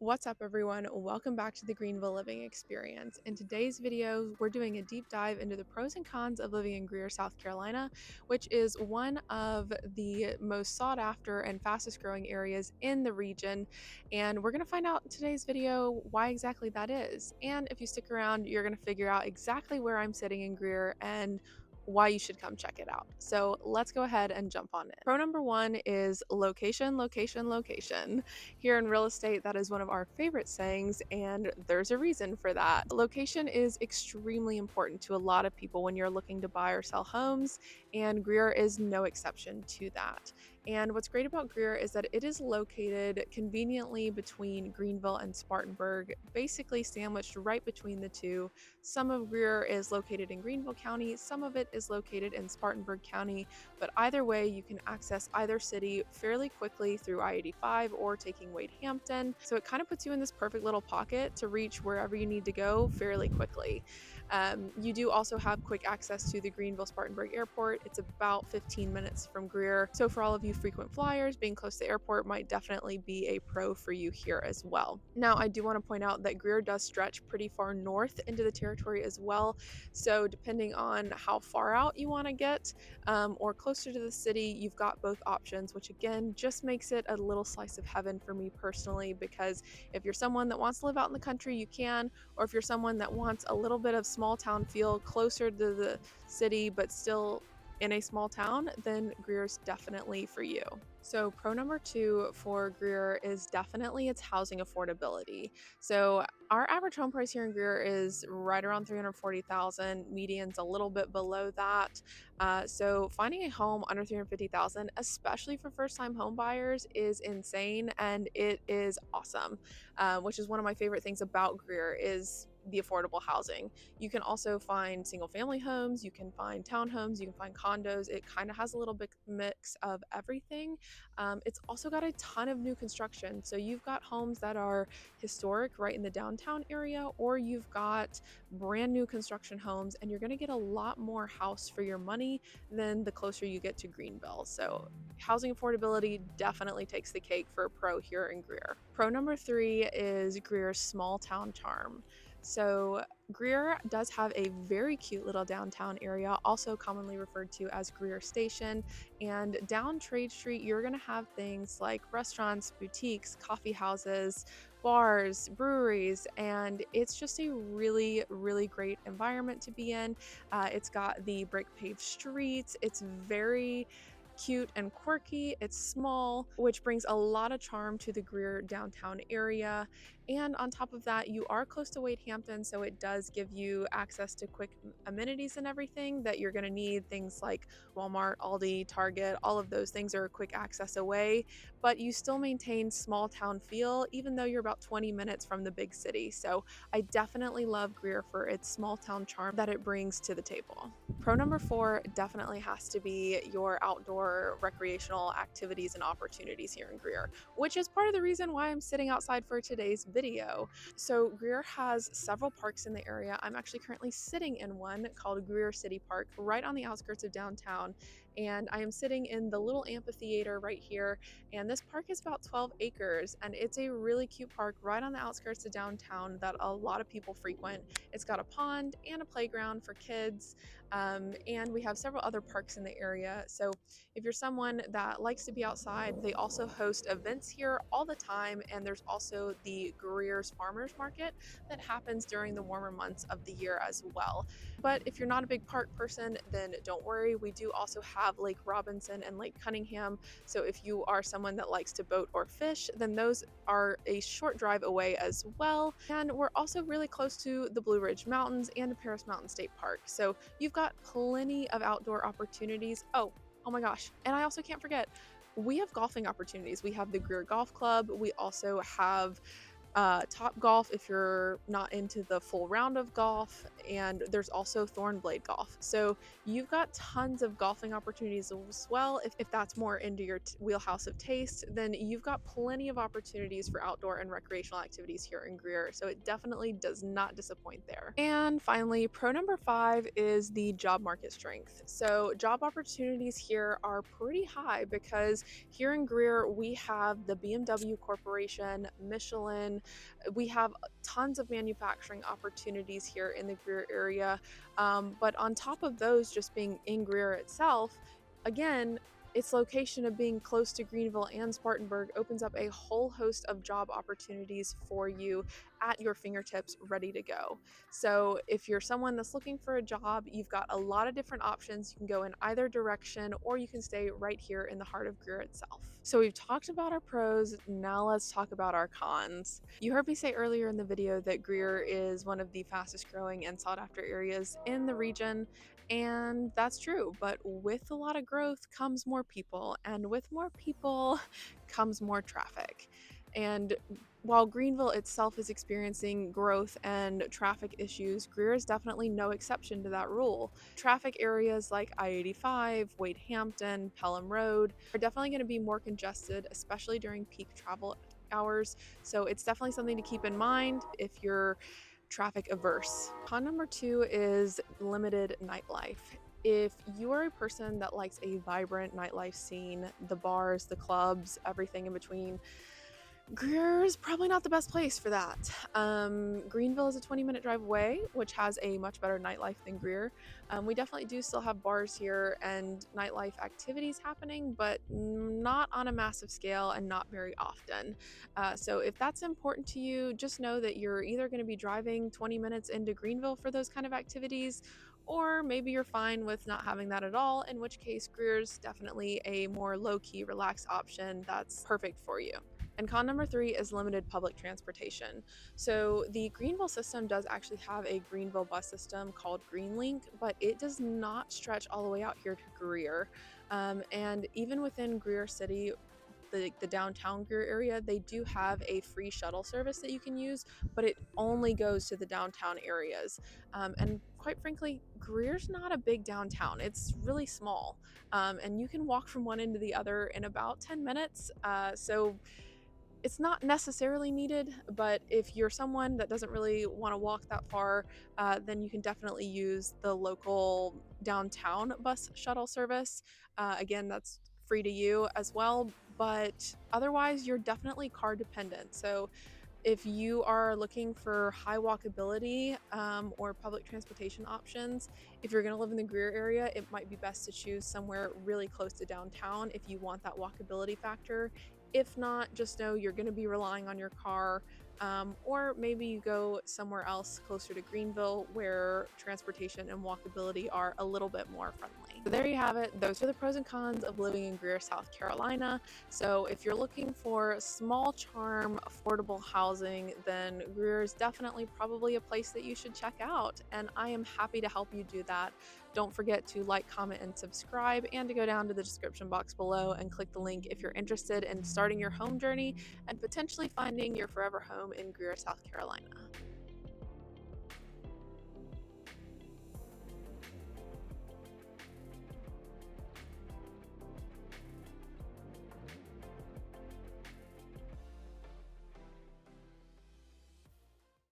What's up, everyone? Welcome back to the Greenville Living Experience. In today's video, we're doing a deep dive into the pros and cons of living in Greer, South Carolina, which is one of the most sought after and fastest growing areas in the region. And we're going to find out in today's video why exactly that is. And if you stick around, you're going to figure out exactly where I'm sitting in Greer and why you should come check it out. So let's go ahead and jump on it. Pro number one is location, location, location. Here in real estate, that is one of our favorite sayings, and there's a reason for that. Location is extremely important to a lot of people when you're looking to buy or sell homes, and Greer is no exception to that. And what's great about Greer is that it is located conveniently between Greenville and Spartanburg, basically sandwiched right between the two. Some of Greer is located in Greenville County, some of it is located in Spartanburg County, but either way, you can access either city fairly quickly through I-85 or taking Wade Hampton. So it kind of puts you in this perfect little pocket to reach wherever you need to go fairly quickly. You do also have quick access to the Greenville Spartanburg Airport. It's about 15 minutes from Greer. So for all of you frequent flyers, being close to the airport might definitely be a pro for you here as well. Now, I do want to point out that Greer does stretch pretty far north into the territory as well. So depending on how far out you want to get or closer to the city, you've got both options, which again just makes it a little slice of heaven for me personally, because if you're someone that wants to live out in the country, you can, or if you're someone that wants a little bit of small town feel closer to the city but still in a small town, then Greer's definitely for you. So pro number two for Greer is definitely its housing affordability. So our average home price here in Greer is right around $340,000. Median's a little bit below that. So finding a home under $350,000, especially for first-time home buyers, is insane, and it is awesome. Which is one of my favorite things about Greer is the affordable housing. You can also find single family homes, you can find townhomes, you can find condos. It kind of has a little bit mix of everything. It's also got a ton of new construction. So you've got homes that are historic right in the downtown area, or you've got brand new construction homes, and you're going to get a lot more house for your money than the closer you get to Greenville. So housing affordability definitely takes the cake for a pro here in Greer. Pro number three is Greer's small town charm. So Greer does have a very cute little downtown area, also commonly referred to as Greer Station. And down Trade Street, you're going to have things like restaurants, boutiques, coffee houses, bars, breweries, and it's just a really, really great environment to be in. It's got the brick paved streets. It's very cute and quirky. It's small, which brings a lot of charm to the Greer downtown area. And on top of that, you are close to Wade Hampton, so it does give you access to quick amenities and everything that you're going to need. Things like Walmart, Aldi, Target, all of those things are a quick access away, but you still maintain small town feel, even though you're about 20 minutes from the big city. So I definitely love Greer for its small town charm that it brings to the table. Pro number four definitely has to be your outdoor recreational activities and opportunities here in Greer, which is part of the reason why I'm sitting outside for today's video. So Greer has several parks in the area. I'm actually currently sitting in one called Greer City Park, right on the outskirts of downtown. And I am sitting in the little amphitheater right here. And this park is about 12 acres, and it's a really cute park right on the outskirts of downtown that a lot of people frequent. It's got a pond and a playground for kids. And we have several other parks in the area. So if you're someone that likes to be outside, they also host events here all the time. And there's also the Greer's Farmers Market that happens during the warmer months of the year as well. But if you're not a big park person, then don't worry. We do also have Lake Robinson and Lake Cunningham. So if you are someone that likes to boat or fish, then those are a short drive away as well. And we're also really close to the Blue Ridge Mountains and the Paris Mountain State Park. So you've got plenty of outdoor opportunities. Oh my gosh. And I also can't forget, we have golfing opportunities. We have the Greer Golf Club. We also have Top Golf if you're not into the full round of golf, and there's also Thornblade Golf. So you've got tons of golfing opportunities as well. If that's more into your wheelhouse of taste, then you've got plenty of opportunities for outdoor and recreational activities here in Greer. So it definitely does not disappoint there. And finally, pro number five is the job market strength. So job opportunities here are pretty high because here in Greer we have the BMW Corporation, Michelin, We have tons of manufacturing opportunities here in the Greer area. But on top of those, just being in Greer itself, again, its location of being close to Greenville and Spartanburg opens up a whole host of job opportunities for you at your fingertips, ready to go. So if you're someone that's looking for a job, you've got a lot of different options. You can go in either direction, or you can stay right here in the heart of Greer itself. So we've talked about our pros, now let's talk about our cons. You heard me say earlier in the video that Greer is one of the fastest growing and sought after areas in the region, and that's true, but with a lot of growth comes more people, and with more people comes more traffic. And while Greenville itself is experiencing growth and traffic issues, Greer is definitely no exception to that rule. Traffic areas like I-85, Wade Hampton, Pelham Road are definitely going to be more congested, especially during peak travel hours. So it's definitely something to keep in mind if you're traffic averse. Con number 2 is limited nightlife. If you are a person that likes a vibrant nightlife scene, the bars, the clubs, everything in between, Greer is probably not the best place for that. Greenville is a 20-minute drive away, which has a much better nightlife than Greer. We definitely do still have bars here and nightlife activities happening, but not on a massive scale and not very often. So if that's important to you, just know that you're either going to be driving 20 minutes into Greenville for those kind of activities, or maybe you're fine with not having that at all, in which case Greer's definitely a more low-key, relaxed option that's perfect for you. And con number 3 is limited public transportation. So the Greenville system does actually have a Greenville bus system called GreenLink, but it does not stretch all the way out here to Greer. And even within Greer City, the downtown Greer area, they do have a free shuttle service that you can use, but it only goes to the downtown areas. And quite frankly, Greer's not a big downtown. It's really small. And you can walk from one end to the other in about 10 minutes. So it's not necessarily needed, but if you're someone that doesn't really want to walk that far, then you can definitely use the local downtown bus shuttle service. Again, that's free to you as well, but otherwise you're definitely car dependent. So if you are looking for high walkability or public transportation options, if you're going to live in the Greer area, it might be best to choose somewhere really close to downtown if you want that walkability factor. If not, just know you're going to be relying on your car, or maybe you go somewhere else closer to Greenville where transportation and walkability are a little bit more friendly. So there you have it. Those are the pros and cons of living in Greer, South Carolina. So if you're looking for small charm, affordable housing, then Greer is definitely probably a place that you should check out. And I am happy to help you do that. Don't forget to like, comment, and subscribe, and to go down to the description box below and click the link if you're interested in starting your home journey and potentially finding your forever home in Greer, South Carolina.